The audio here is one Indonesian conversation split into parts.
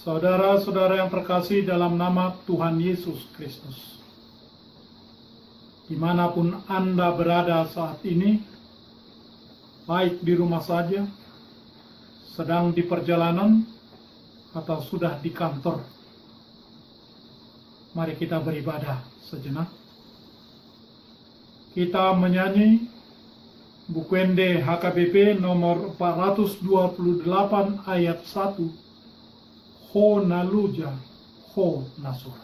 Saudara-saudara yang terkasih dalam nama Tuhan Yesus Kristus, dimanapun Anda berada saat ini, baik di rumah saja, sedang di perjalanan, atau sudah di kantor, mari kita beribadah sejenak. Kita menyanyi buku Ende HKBP nomor 428 ayat 1. Ho naluja, ho nasura.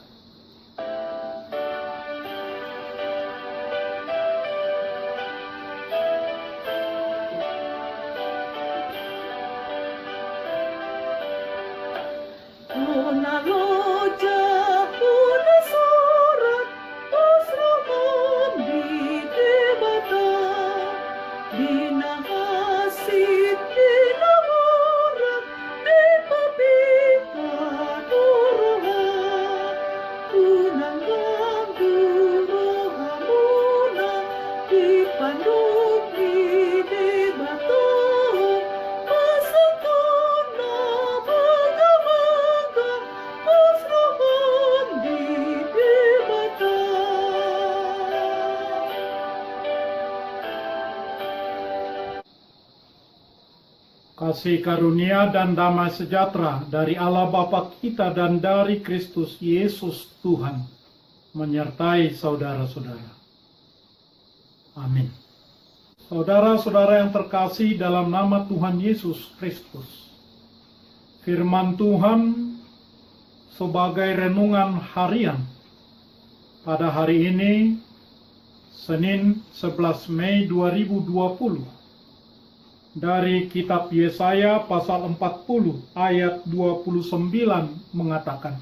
Ho naluja, ho nasura, pasrahkan di debata, dinahasit, dinamorat, dipapita, duruha, tunanggang duruha muna, dipanduk di debata, pasangkan na baga-baga, pasrahkan di debata. Kasih karunia dan damai sejahtera dari Allah Bapa kita dan dari Kristus Yesus Tuhan menyertai saudara-saudara. Amin. Saudara-saudara yang terkasih dalam nama Tuhan Yesus Kristus, firman Tuhan sebagai renungan harian pada hari ini, Senin 11 Mei 2020, dari kitab Yesaya pasal 40 ayat 29 mengatakan,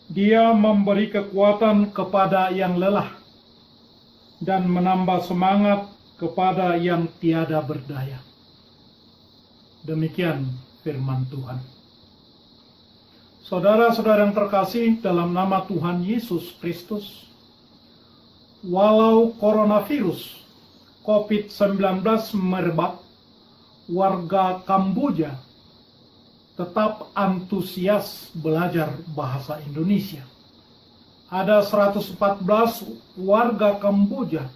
Dia memberi kekuatan kepada yang lelah dan menambah semangat kepada yang tiada berdaya. Demikian firman Tuhan. Saudara-saudara yang terkasih dalam nama Tuhan Yesus Kristus, walau coronavirus COVID-19 merebak, warga Kamboja tetap antusias belajar bahasa Indonesia. Ada 114 warga Kamboja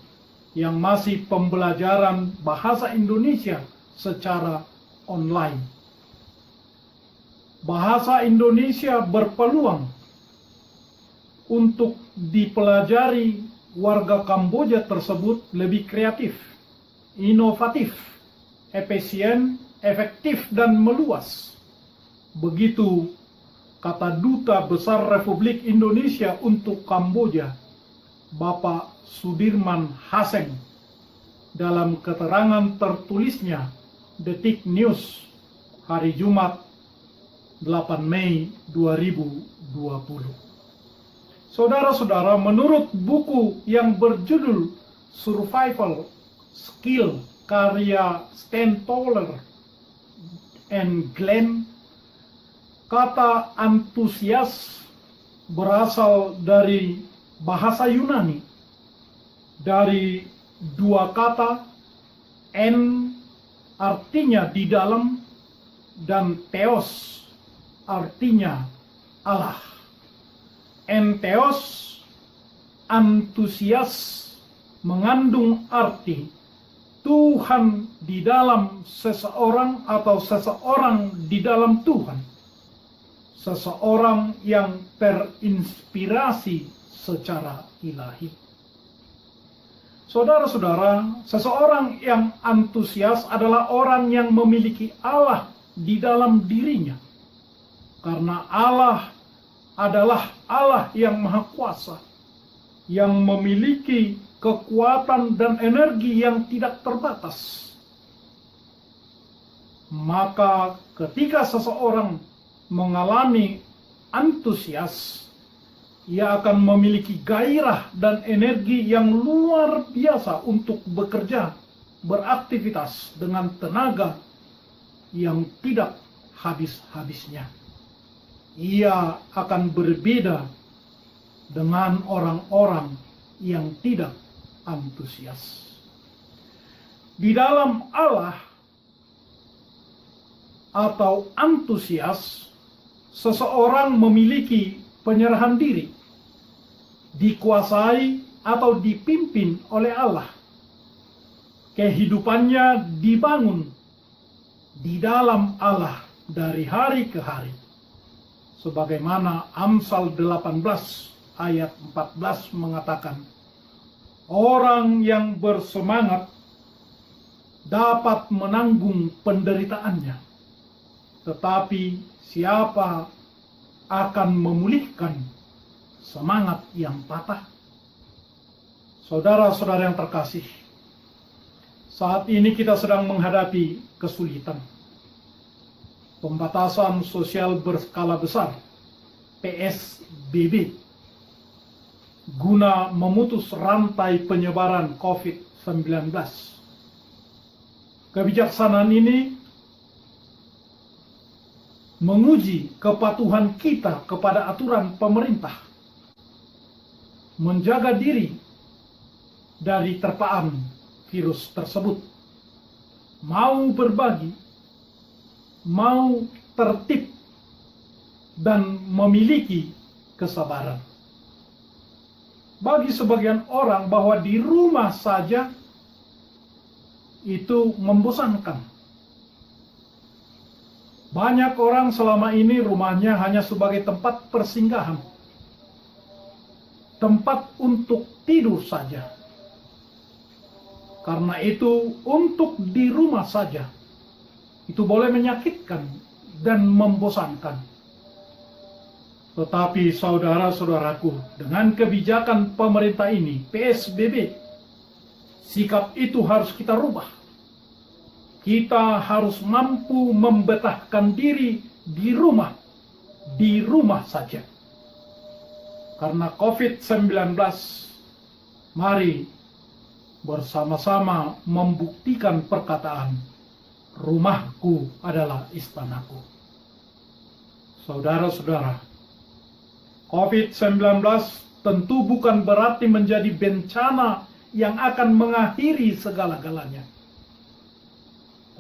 yang masih pembelajaran bahasa Indonesia secara online. Bahasa Indonesia berpeluang untuk dipelajari warga Kamboja tersebut lebih kreatif, inovatif, efisien, efektif, dan meluas. Begitu kata Duta Besar Republik Indonesia untuk Kamboja, Bapak Sudirman Haseng, dalam keterangan tertulisnya Detik News hari Jumat 8 Mei 2020. Saudara-saudara, menurut buku yang berjudul Survival Skill karya Stan Toller and Glenn, kata antusias berasal dari bahasa Yunani, dari dua kata, en artinya di dalam dan theos artinya Allah. Entheos, antusias, mengandung arti Tuhan di dalam seseorang atau seseorang di dalam Tuhan. Seseorang yang terinspirasi secara ilahi. Saudara-saudara, seseorang yang antusias adalah orang yang memiliki Allah di dalam dirinya. Karena Allah adalah Allah yang Maha Kuasa, yang memiliki kekuatan dan energi yang tidak terbatas. Maka ketika seseorang mengalami antusias, ia akan memiliki gairah dan energi yang luar biasa untuk bekerja, beraktivitas dengan tenaga yang tidak habis-habisnya. Ia akan berbeda dengan orang-orang yang tidak antusias. Di dalam Allah atau antusias seseorang memiliki penyerahan diri, dikuasai atau dipimpin oleh Allah. Kehidupannya dibangun di dalam Allah dari hari ke hari. Sebagaimana Amsal 18 ayat 14 mengatakan, orang yang bersemangat dapat menanggung penderitaannya, tetapi siapa akan memulihkan semangat yang patah? Saudara-saudara yang terkasih, saat ini kita sedang menghadapi kesulitan. Pembatasan sosial berskala besar, PSBB, guna memutus rantai penyebaran COVID-19. Kebijaksanaan ini menguji kepatuhan kita kepada aturan pemerintah, menjaga diri dari terpaan virus tersebut, mau berbagi, mau tertib, dan memiliki kesabaran. Bagi sebagian orang bahwa di rumah saja itu membosankan. Banyak orang selama ini rumahnya hanya sebagai tempat persinggahan, tempat untuk tidur saja. Karena itu, untuk di rumah saja itu boleh menyakitkan dan membosankan. Tetapi saudara-saudaraku, dengan kebijakan pemerintah ini, PSBB, sikap itu harus kita rubah. Kita harus mampu membetahkan diri di rumah saja. Karena COVID-19, mari bersama-sama membuktikan perkataan, rumahku adalah istanaku. Saudara-saudara, COVID-19 tentu bukan berarti menjadi bencana yang akan mengakhiri segala-galanya.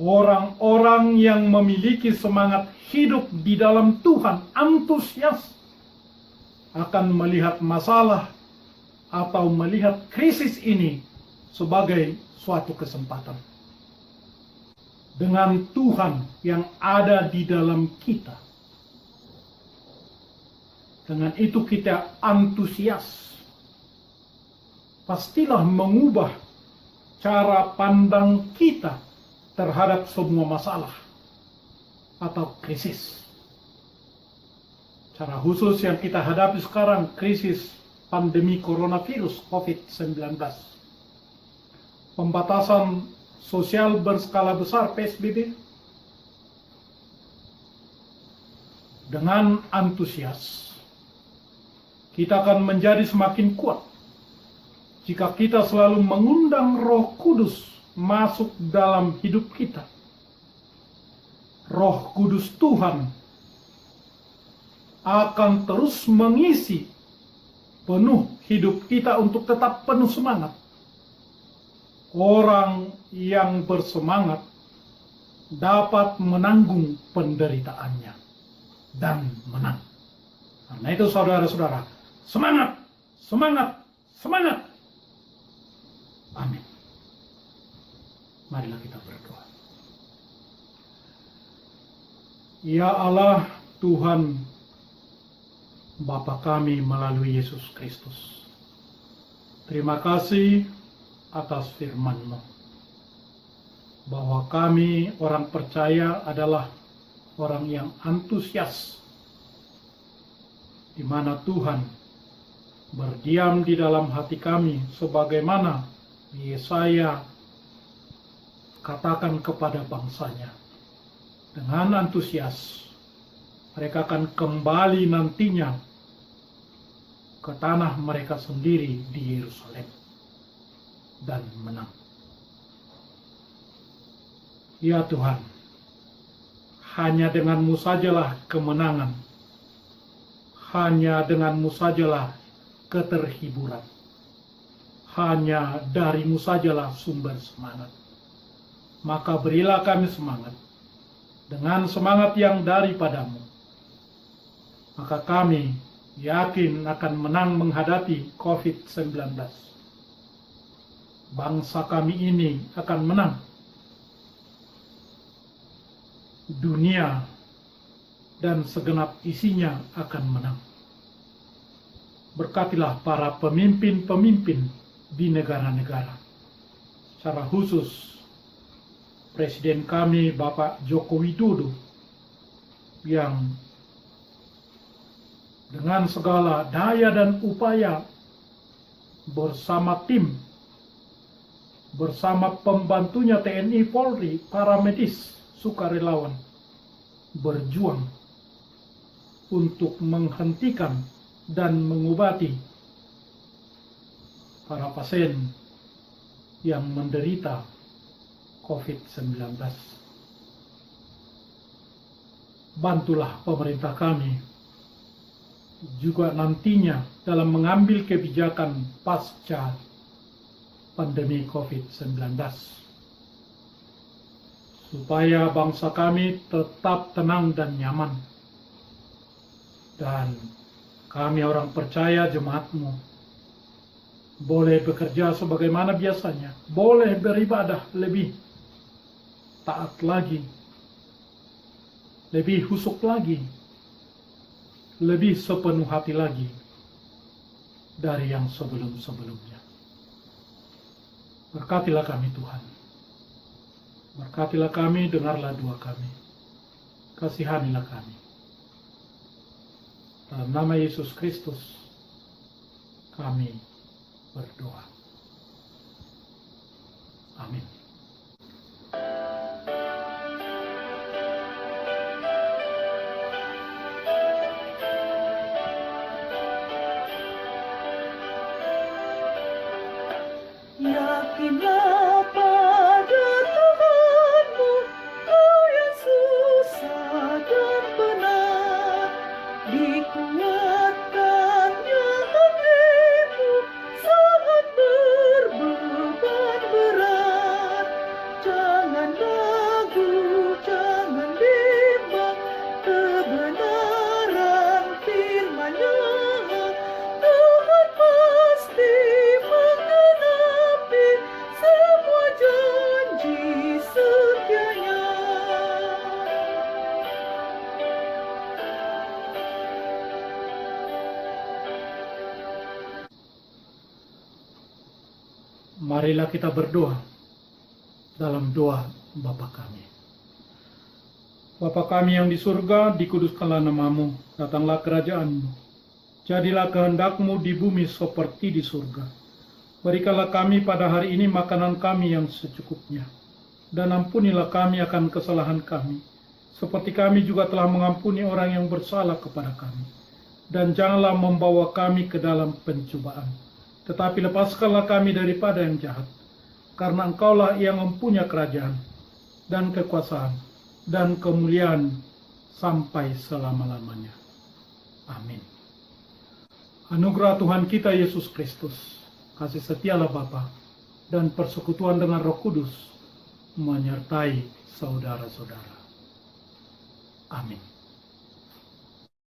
Orang-orang yang memiliki semangat hidup di dalam Tuhan, antusias, akan melihat masalah atau melihat krisis ini sebagai suatu kesempatan. Dengan Tuhan yang ada di dalam kita, dengan itu kita antusias. Pastilah mengubah cara pandang kita terhadap semua masalah atau krisis. Cara khusus yang kita hadapi sekarang, krisis pandemi coronavirus COVID-19. Pembatasan sosial berskala besar, PSBB. Dengan antusias, kita akan menjadi semakin kuat jika kita selalu mengundang Roh Kudus masuk dalam hidup kita. Roh Kudus Tuhan akan terus mengisi penuh hidup kita untuk tetap penuh semangat. Orang yang bersemangat dapat menanggung penderitaannya dan menang. Karena itu saudara-saudara, semangat, semangat, semangat. Amin. Marilah kita berdoa. Ya Allah, Tuhan Bapa kami melalui Yesus Kristus, terima kasih atas firman-Mu, bahwa kami orang percaya adalah orang yang antusias, di mana Tuhan berdiam di dalam hati kami, sebagaimana Yesaya katakan kepada bangsanya. Dengan antusias, mereka akan kembali nantinya ke tanah mereka sendiri di Yerusalem dan menang. Ya Tuhan, hanya denganmu sajalah kemenangan, hanya denganmu sajalah keterhiburan, hanya darimu sajalah sumber semangat. Maka berilah kami semangat, dengan semangat yang daripadamu, maka kami yakin akan menang menghadapi COVID-19. Bangsa kami ini akan menang. Dunia dan segenap isinya akan menang. Berkatilah para pemimpin-pemimpin di negara-negara. Secara khusus, Presiden kami Bapak Joko Widodo yang dengan segala daya dan upaya bersama tim, bersama pembantunya TNI, Polri, para medis, sukarelawan, berjuang untuk menghentikan dan mengobati para pasien yang menderita COVID-19. Bantulah pemerintah kami juga nantinya dalam mengambil kebijakan pasca pandemi COVID-19, supaya bangsa kami tetap tenang dan nyaman. Dan kami orang percaya jemaatmu boleh bekerja sebagaimana biasanya, boleh beribadah lebih taat lagi, lebih husuk lagi, lebih sepenuh hati lagi dari yang sebelum-sebelumnya. Berkatilah kami Tuhan. Berkatilah kami, dengarlah doa kami. Kasihanilah kami. Dalam nama Yesus Kristus kami berdoa. Amin. Yakinlah pada Tuhanmu, kau yang susah dan benar. Dikuatkannya hatimu saat berbeban berat. Jangan ragu, jangan bimbang, kebenaran firman-Nya. Tuhan pasti menggenapi semua janji setia-Nya. Marilah kita berdoa dalam doa Bapa kami. Bapa kami yang di surga, dikuduskanlah namamu, datanglah kerajaan-Mu. Jadilah kehendak-Mu di bumi seperti di surga. Berikanlah kami pada hari ini makanan kami yang secukupnya. Dan ampunilah kami akan kesalahan kami, seperti kami juga telah mengampuni orang yang bersalah kepada kami. Dan janganlah membawa kami ke dalam pencobaan, tetapi lepaskanlah kami daripada yang jahat. Karena Engkaulah yang mempunyai kerajaan, dan kekuasaan, dan kemuliaan sampai selama-lamanya. Amin. Anugerah Tuhan kita Yesus Kristus, kasih setialah Bapa, dan persekutuan dengan Roh Kudus menyertai saudara-saudara. Amin.